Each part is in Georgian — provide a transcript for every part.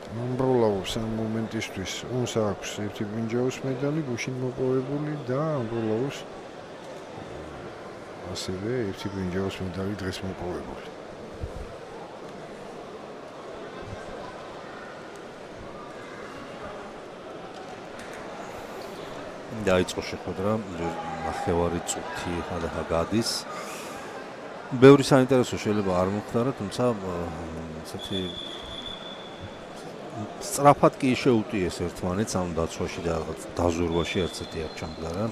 ამბროლაუს ამ მომენტისთვის უნდა აქვს ერთი ბრინჯაოს მედალი გუშინ მოპოვებული და ამბროლაუს ასევე ერთი ბრინჯაოს მედალი დღეს მოპოვებული. დაიწყო შეხვედრა, ნახევარი წუთი ხანდა გადის. ბევრი საინტერესო შეიძლება არ მოხდარა, თუმცა ესეთი სწრაფად კი შეუტიეს ერთმანეთს ამ დაცვაში და რაღაც დაზურვაში ერთ-ერთი არ ჩამდგარა.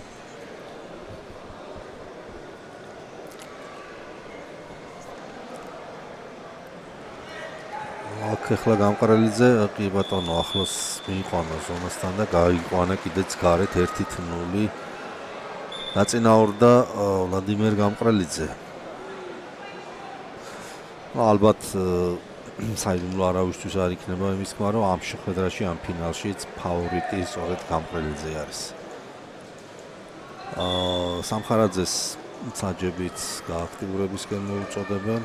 აქ ახლა გამყრელიძე კი ბატონო ახლოს მიიყვანა ზონასთან და გაიყვანა კიდეც გარეთ 1-0 დაწინაურდა ვლადიმერ გამყრელიძე. ალბათ საიდუმლო არავისთვის არ იქნება იმის თქმა, რომ ამ შეხვედრაში, ამ ფინალშიც ფავორიტი სწორედ გამყრელიძე არის. სამხარაძეს საჯებით გააქტიურებისკენ მოუწოდებენ.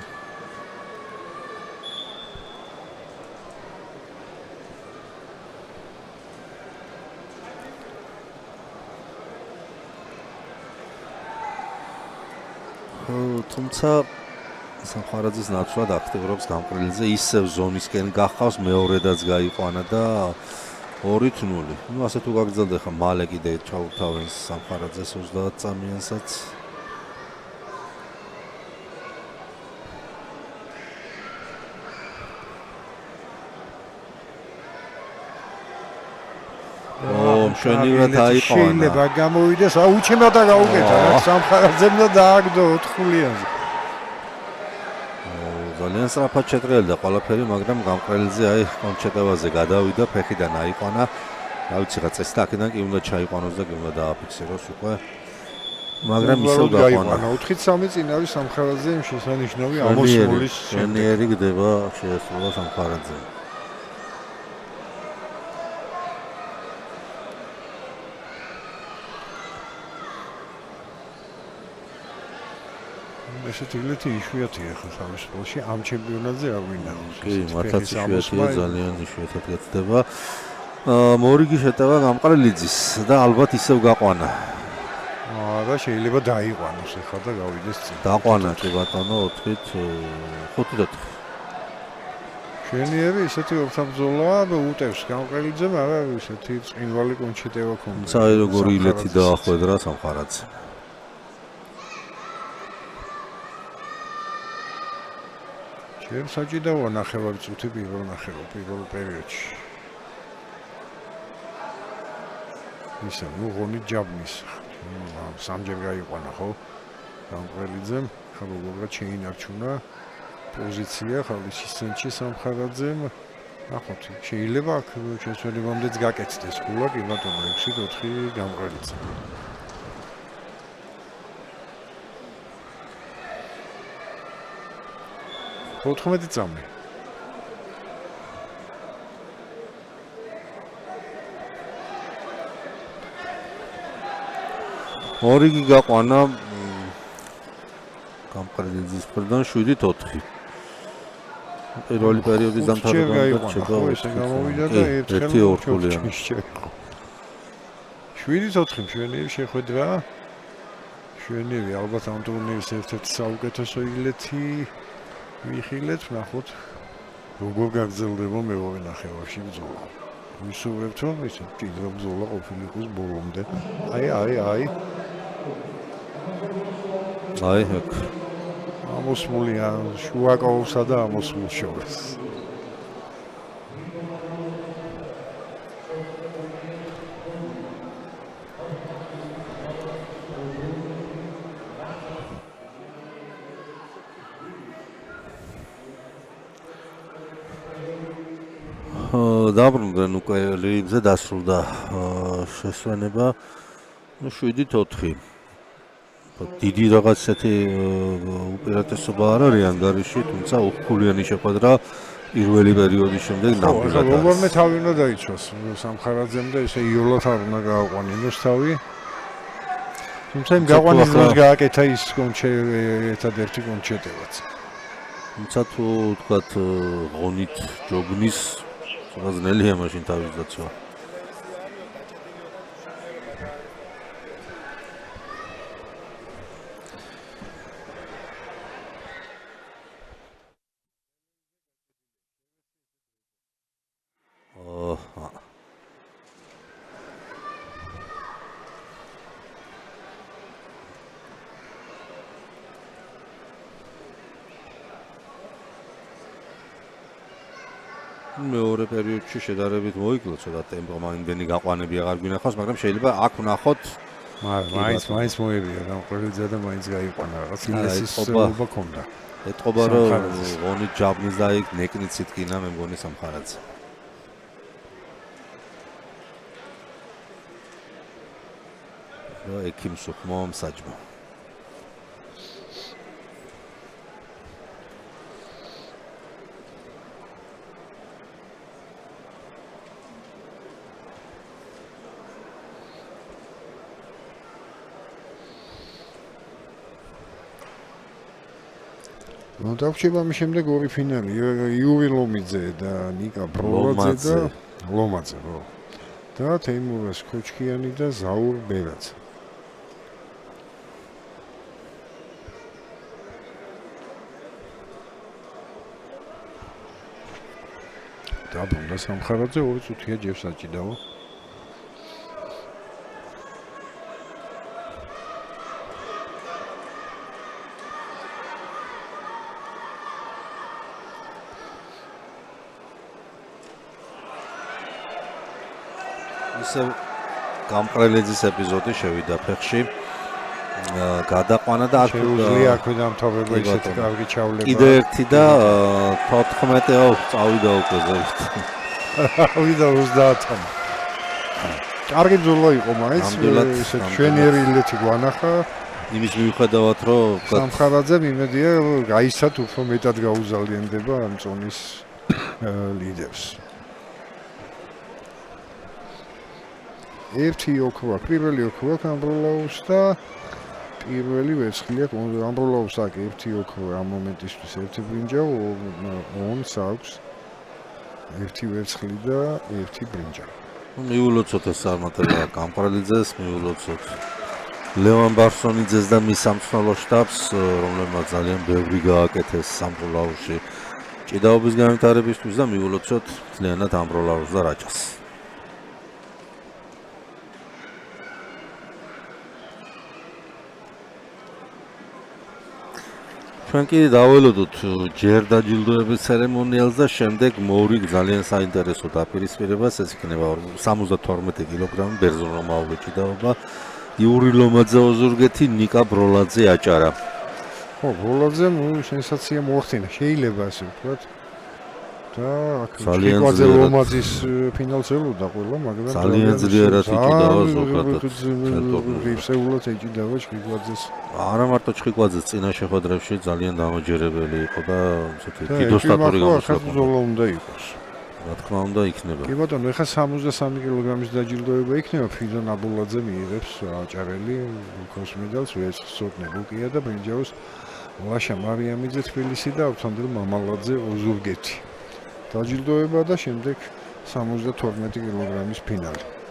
თუმცა სამხარაძის ნაცვლად აქტიურობს გამყრელიძე, ისევ ზონისკენ გახავს, მეორედაც გაიყვანა და 2-0. ნუ ასე თუ გაგრძელდა ხა მალე კიდე ჩაუთავენ სამხარაძეს 30 წამიანსაც. მშვენივრად აიყვანა. შეიძლება გამოვიდეს, უჩემად და გაუკეთა, სამხარაძემ და დააგდო 4-იანზე. ძალიან სწრაფად შეტრიალდა ყველაფერი, მაგრამ გამყრელიძე აი კონჩეტევაზე გადავიდა, ფეხიდან აიყვანა. რა ვიცი რა წესდა აქედან კი უნდა ჩაიყვანოს და კი უნდა დააფიქსიროს უკვე. მაგრამ ისევ გაიყვანა. 4-3 წინ არის სამხარაძე შესანიშნავი ამოსულის შენიერი გდება შეასრულა სამხარაძე. ესეთი გლეთი იშვიათია ხო სამშობლოში ამ ჩემპიონატზე არ ვინაოს. კი, მართლაც იშვიათია, ძალიან იშვიათად გეცდება. მორიგი შეტევა გამყრელიძის და ალბათ ისევ გაყვანა. და შეიძლება დაიყვანოს ახლა და გავიდეს წინ. დაყვანა კი ბატონო 5-4. შენიერი ისეთი ორთაბრძოლაა და უტევს გამყრელიძემ, მაგრამ ისეთი წინვალი კონჩეტევა ქონდა. საერთოდ როგორი ილეთი დაახვედრა სამხარაძე. შენ საჭიდაოა ნახევარი წუთი პირველ პერიოდში. ისა ნუ ღონი ჯაბნის. სამჯერ გაიყვანა ხო? გამყრელიძემ, ხა როგორღა შეინარჩუნა პოზიცია ხალხის ცენტრში სამხარაძემ. ნახოთ, შეიძლება აქ შესაძლებამდეც გაკეთდეს გოლა, კი ბატონო 6-4 გამყრელიძე. ოთხმეტი წამი. ორიგი გაყვანა გამყრელიძის მხრიდან 7-4. პირველი პერიოდის დამთავრებამდე რჩება ესე გამოვიდა და ერთხელ 1-2-იანი. 7-4 მშვენიერი შეხვედრა. მშვენიერი ალბათ ამ ტურნირის ერთ-ერთი საუკეთესო ილეთი ვიხილეთ, ნახოთ როგორ გაგრძელდება მეორე ნახევარში ბრძოლა. ვისურვებთ რომ ისე ჭიდრო ბრძოლა ყოფილიყოს ბოლომდე. აი. აი აქ ამოსმულია შუაკოვსა და ამოსმულს შორის. დაბრუნდნენ უკვე ლიგზე დასრულდა შესვენება. ნუ 7-4. დიდი რაღაცეთი უპირატესობა არ არის ანგარიში, თუმცა უხკულიანი შეხვედრა პირველი პერიოდის შემდეგ ნამდვილად. როგორმე თავი უნდა დაიცვას სამხარაძემ და ესე იოლად არ უნდა გააყვანინოს თავი. თუმცა იმ გაყვანის დროს გააკეთა ის ერთადერთი კონჩეტევაც. თუმცა თუ თქვათ ღონით ჯოგნის ცოტა ძნელია მაშინ თავის დაცვა. მეორე პერიოდში შედარებით მოიკლო ცოტა ტემპო, მანდენი გაყვანები აღარ გვინახავს, მაგრამ შეიძლება აქ ვნახოთ მაინც მოებია გამყრელიძე და მაინც გაიყვანა რაღაც ინესის ობა ქონდა. ეთყობა რომ ონი ჯაბნის და იქ ნეკნიც იტკინა მე მგონი სამხარაძე. და ეკიმ სუხმომ საჯმო. დავრჩება მის შემდეგ ორი ფინალი იუვი ლომიძე და ნიკა ბროლაძე და ლომაძე და თეიმურას ქოჩქიანი და ზაურ ბერაძე. დაბრუნდა სამხარაძე 2 წუთია ჯერს აჭიდაო. ისე გამყრელიძის ეპიზოდი შევიდა ფეხში. გადაყვანა და აქ შეუძლია აქვე დამთავრება ისეთი კარგი ჩავლება. კიდე ერთი და 14-ო წავიდა უკვე ზევით. ავიდა 30-თან. კარგი ბრძოლა იყო მაინც, ისეთ შვენიერი ილეთი გვანახა. იმის მიუხედავად რომ სამხარაძემ იმედია გაიცათ უფრო მეტად გაუზალიანდება ამ წონის ლიდერს. ერთი ოქროა, პირველი ოქროა ამბროლაუს და პირველი ვერცხლია ამბროლაუს აქ ერთი ოქროა ამ მომენტისთვის ერთი ბრინჯა, ონს აქვს ერთი ვერცხლი და ერთი ბრინჯა. მიულოცოთ ეს წარმატება გამყრელიძეს, მიულოცოთ ლევან ბარსონიძეს და მის სამწვრთნელო შტაბს, რომლებმაც ძალიან ბევრი გააკეთეს ამბროლაუსში ჭიდაობის განვითარებისთვის და მიულოცოთ ძალიანად ამბროლაუს და რაჭას. ჩვენ კი დაველოდოთ ჯერ დაჯილდოების ცერემონიალს და შემდეგ მოვრი ძალიან საინტერესო დაპირისპირებას, ეს იქნება 72 კილოგრამი ბერძნულ რომაული ჭიდაობა, იური ლომაძე ოზურგეთი, ნიკა ბროლაძე აჭარა. ხო, ბროლაძემ სენსაცია მოახდინა, შეიძლება ასე ვთქვათ. და აქ ჭიკვაძე ლომაძის ფინალს ელოდა ყველა, მაგრამ ძალიან ձლიერად იჭიდავა ზოგადად. რიფსეულად ეჭიდავა ჭიკვაძეს. არა მარტო ჭიკვაძეს წინა შეხვედრებში ძალიან დამაჯერებელი იყო და ესეთი კიდოსტატური გამოსვლა უნდა იყოს. რა თქმა უნდა იქნება. კი ბატონო, ეხლა 63 კილოგრამის დაჯილდოება იქნება, ფიდონ აბულაძე მიიღებს აჭარელი ოქროს მედალს, ვერცხლს ცოტნე ბუკია და ბრინჯაოს ლაშა მარიამიძე თბილისი და ავთანდილ მამალაძე ოზურგეთი. დაჯილდოება და შემდეგ 72 კილოგრამის ფინალი.